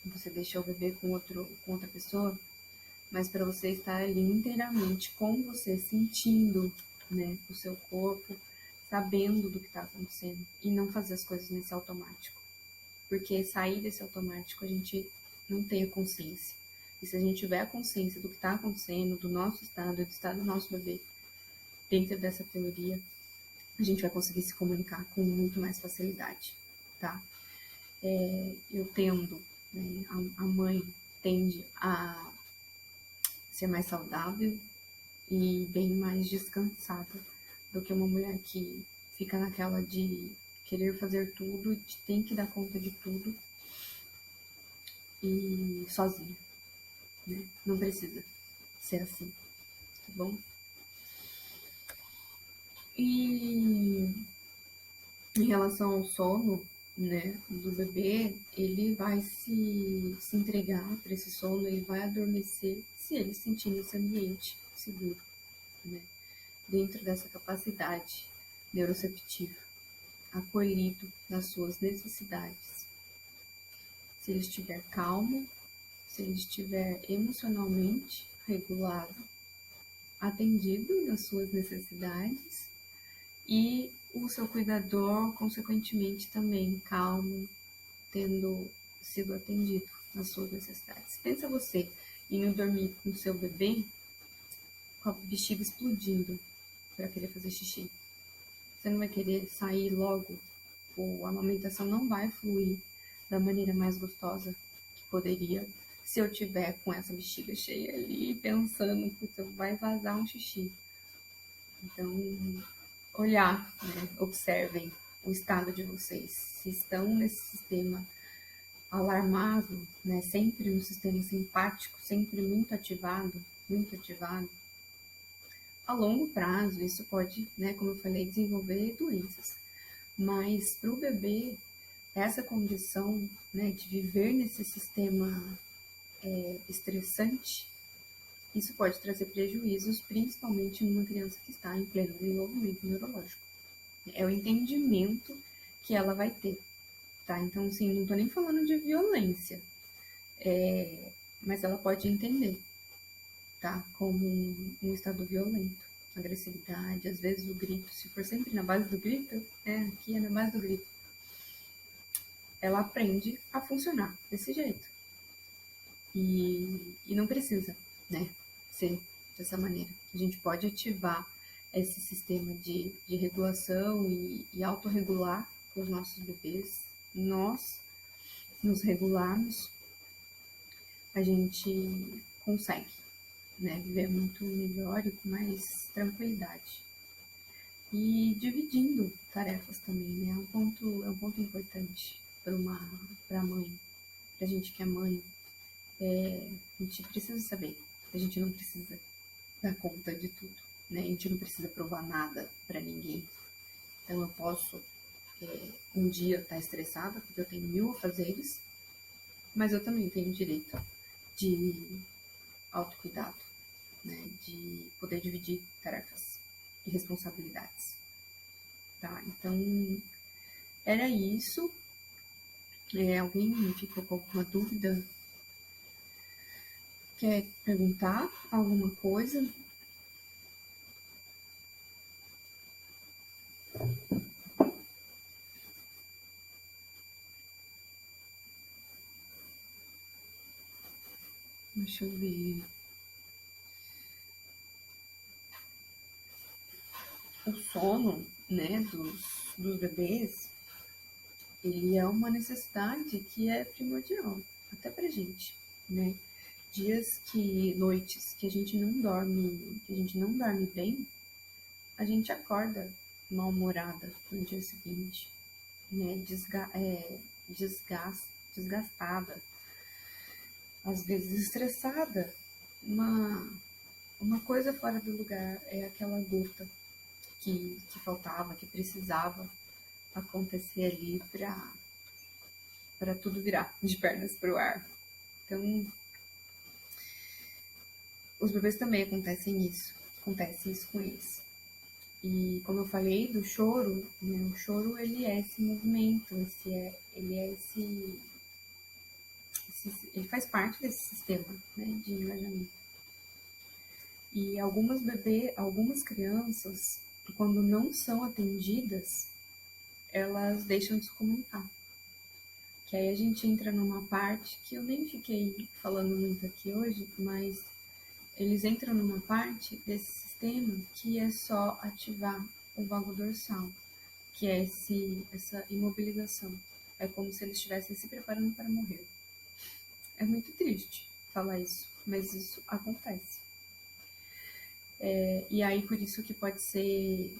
[SPEAKER 1] você deixa o bebê com outra pessoa, mas para você estar ali inteiramente com você, sentindo, né, o seu corpo, sabendo do que está acontecendo e não fazer as coisas nesse automático. Porque sair desse automático a gente não tem a consciência. E se a gente tiver a consciência do que está acontecendo, do nosso estado, do estado do nosso bebê, dentro dessa teoria, a gente vai conseguir se comunicar com muito mais facilidade, tá? Eu tendo, né, a mãe tende a ser mais saudável e bem mais descansada do que uma mulher que fica naquela de querer fazer tudo, de tem que dar conta de tudo e sozinha, né? Não precisa ser assim, tá bom? E em relação ao sono, né, do bebê, ele vai se entregar para esse sono, ele vai adormecer se ele sentir nesse ambiente seguro, né, dentro dessa capacidade neuroceptiva, acolhido nas suas necessidades. Se ele estiver calmo, se ele estiver emocionalmente regulado, atendido nas suas necessidades e o seu cuidador, consequentemente, também calmo, tendo sido atendido nas suas necessidades. Pensa você indo dormir com o seu bebê com a bexiga explodindo para querer fazer xixi. Você não vai querer sair logo, ou a amamentação não vai fluir da maneira mais gostosa que poderia se eu tiver com essa bexiga cheia ali, pensando que vai vazar um xixi. Então, olhar, né? Observem o estado de vocês. Se estão nesse sistema alarmado, né? Sempre um sistema simpático, sempre muito ativado, a longo prazo isso pode, né, como eu falei, desenvolver doenças. Mas para o bebê, essa condição, né, de viver nesse sistema estressante, isso pode trazer prejuízos, principalmente numa criança que está em pleno desenvolvimento neurológico. É o entendimento que ela vai ter, tá? Então, assim, não tô nem falando de violência, mas ela pode entender, tá? Como um estado violento, agressividade, às vezes o grito, se for sempre na base do grito, aqui é na base do grito, ela aprende a funcionar desse jeito. E não precisa, né, ser dessa maneira. A gente pode ativar esse sistema de regulação e autorregular com os nossos bebês. Nós nos regularmos, a gente consegue, né, viver muito melhor e com mais tranquilidade. E dividindo tarefas também, né, é um ponto importante para a mãe, para a gente que é mãe. A gente precisa saber, a gente não precisa dar conta de tudo, né? A gente não precisa provar nada para ninguém. Então eu posso um dia estar estressada porque eu tenho 1000 afazeres, mas eu também tenho direito de autocuidado, né? De poder dividir tarefas e responsabilidades, tá? Então era isso. Alguém ficou com alguma dúvida? Quer perguntar alguma coisa? Deixa eu ver. O sono, né, dos bebês, ele é uma necessidade que é primordial, até pra gente, né? Noites que a gente não dorme bem, a gente acorda mal-humorada no dia seguinte, né? Desgastada, às vezes estressada. Uma coisa fora do lugar é aquela gota que faltava, que precisava acontecer ali para tudo virar de pernas para o ar. Então, os bebês também acontece isso com eles. E como eu falei do choro, né, o choro ele é esse movimento, ele faz parte desse sistema, né, de engajamento. E algumas crianças quando não são atendidas, elas deixam de se comunicar. Que aí a gente entra numa parte que eu nem fiquei falando muito aqui hoje, mas eles entram numa parte desse sistema que é só ativar o vago dorsal, que é essa imobilização. É como se eles estivessem se preparando para morrer. É muito triste falar isso, mas isso acontece. E aí por isso que pode ser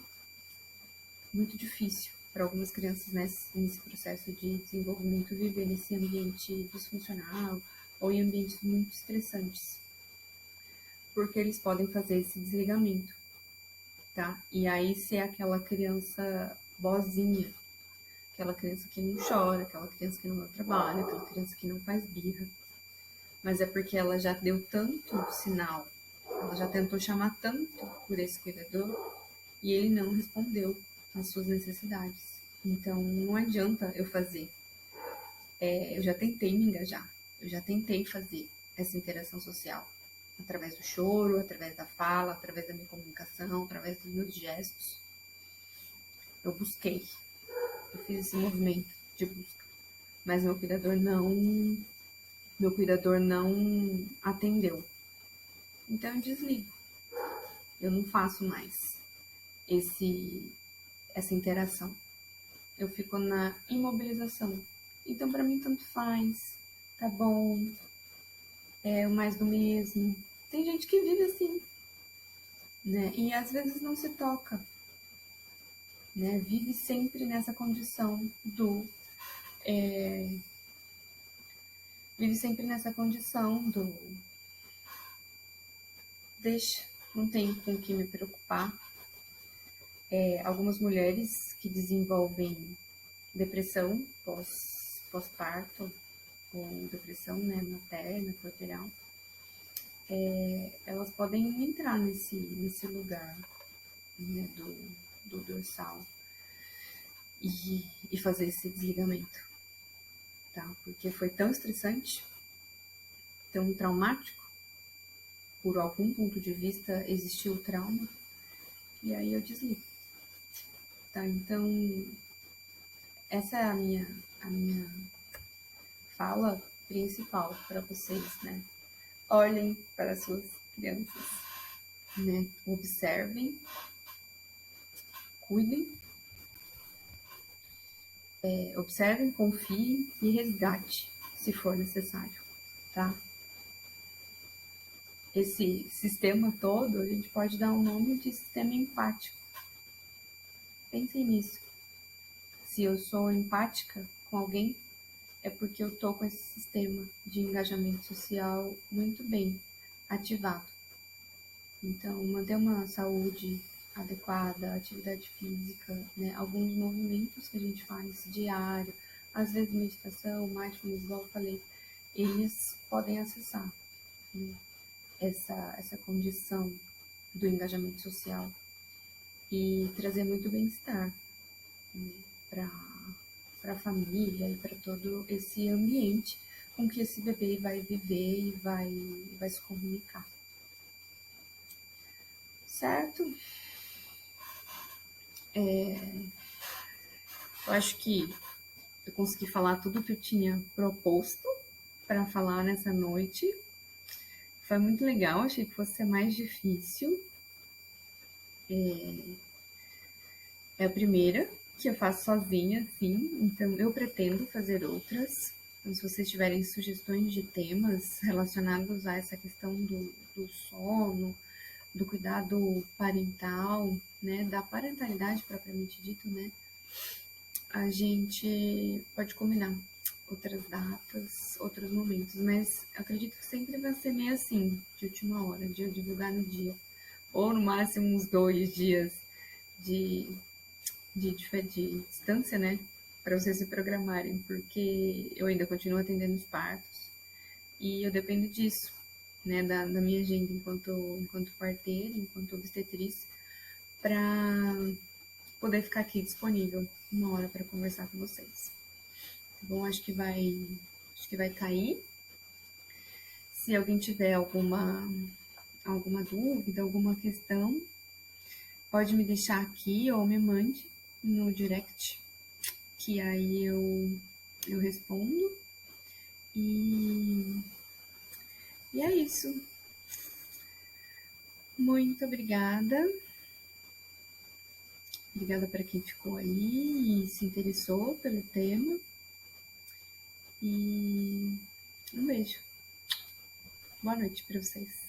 [SPEAKER 1] muito difícil para algumas crianças nesse processo de desenvolvimento viver nesse ambiente disfuncional ou em ambientes muito estressantes, porque eles podem fazer esse desligamento, tá? E aí ser aquela criança boazinha, aquela criança que não chora, aquela criança que não dá trabalho, aquela criança que não faz birra, mas é porque ela já deu tanto sinal, ela já tentou chamar tanto por esse cuidador e ele não respondeu às suas necessidades. Então não adianta eu fazer. Eu já tentei me engajar, eu já tentei fazer essa interação social através do choro, através da fala, através da minha comunicação, através dos meus gestos. Eu busquei, eu fiz esse movimento de busca, mas meu cuidador não atendeu. Então eu desligo. Eu não faço mais essa interação. Eu fico na imobilização. Então para mim tanto faz, tá bom, é o mais do mesmo. Tem gente que vive assim, né? E às vezes não se toca, né? Vive sempre nessa condição vive sempre nessa condição do deixa, não tenho com o que me preocupar. Algumas mulheres que desenvolvem depressão pós-parto, ou depressão, né, materna, corporal, elas podem entrar nesse lugar, né, do dorsal e fazer esse desligamento, tá? Porque foi tão estressante, tão traumático, por algum ponto de vista existiu o trauma, e aí eu desligo, tá? Então, essa é a minha fala principal para vocês, né? Olhem para suas crianças, né? Observem, cuidem, observem, confiem e resgate, se for necessário, tá? Esse sistema todo, a gente pode dar um nome de sistema empático. Pensem nisso. Se eu sou empática com alguém, é porque eu tô com esse sistema de engajamento social muito bem ativado. Então, manter uma saúde adequada, atividade física, né? Alguns movimentos que a gente faz diário, às vezes meditação, mindfulness, igual eu falei, eles podem acessar, né, essa condição do engajamento social e trazer muito bem-estar, né, para a família e para todo esse ambiente com que esse bebê vai viver e vai se comunicar. Certo? Eu acho que eu consegui falar tudo que eu tinha proposto para falar nessa noite. Foi muito legal, achei que fosse ser mais difícil. É a primeira que eu faço sozinha, sim, então eu pretendo fazer outras. Então, se vocês tiverem sugestões de temas relacionados a essa questão do sono, do cuidado parental, né, da parentalidade propriamente dito, né, a gente pode combinar outras datas, outros momentos, mas acredito que sempre vai ser meio assim, de última hora, de eu divulgar no dia, ou no máximo uns 2 dias de, de distância, né, para vocês se programarem, porque eu ainda continuo atendendo os partos e eu dependo disso, né, da minha agenda enquanto parteira, enquanto obstetriz, para poder ficar aqui disponível uma hora para conversar com vocês. Tá bom? Acho que vai cair. Se alguém tiver alguma dúvida, alguma questão, pode me deixar aqui ou me mande no direct, que aí eu respondo. E é isso. Muito obrigada. Obrigada para quem ficou aí e se interessou pelo tema. E um beijo. Boa noite para vocês.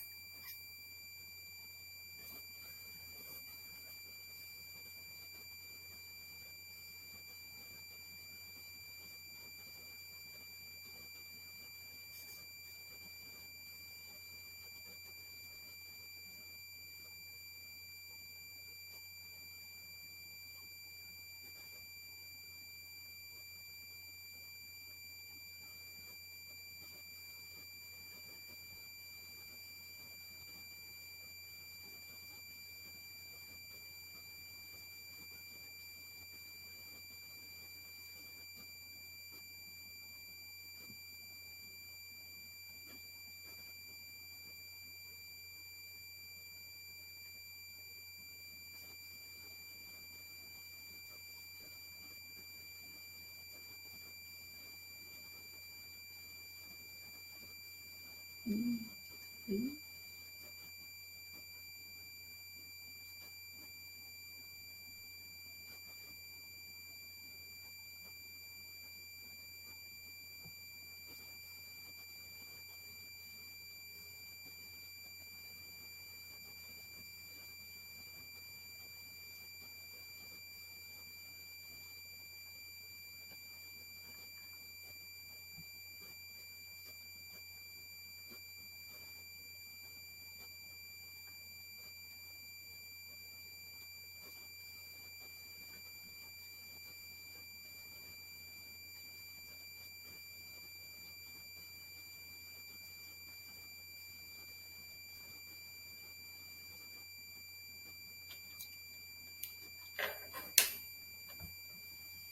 [SPEAKER 1] Bem.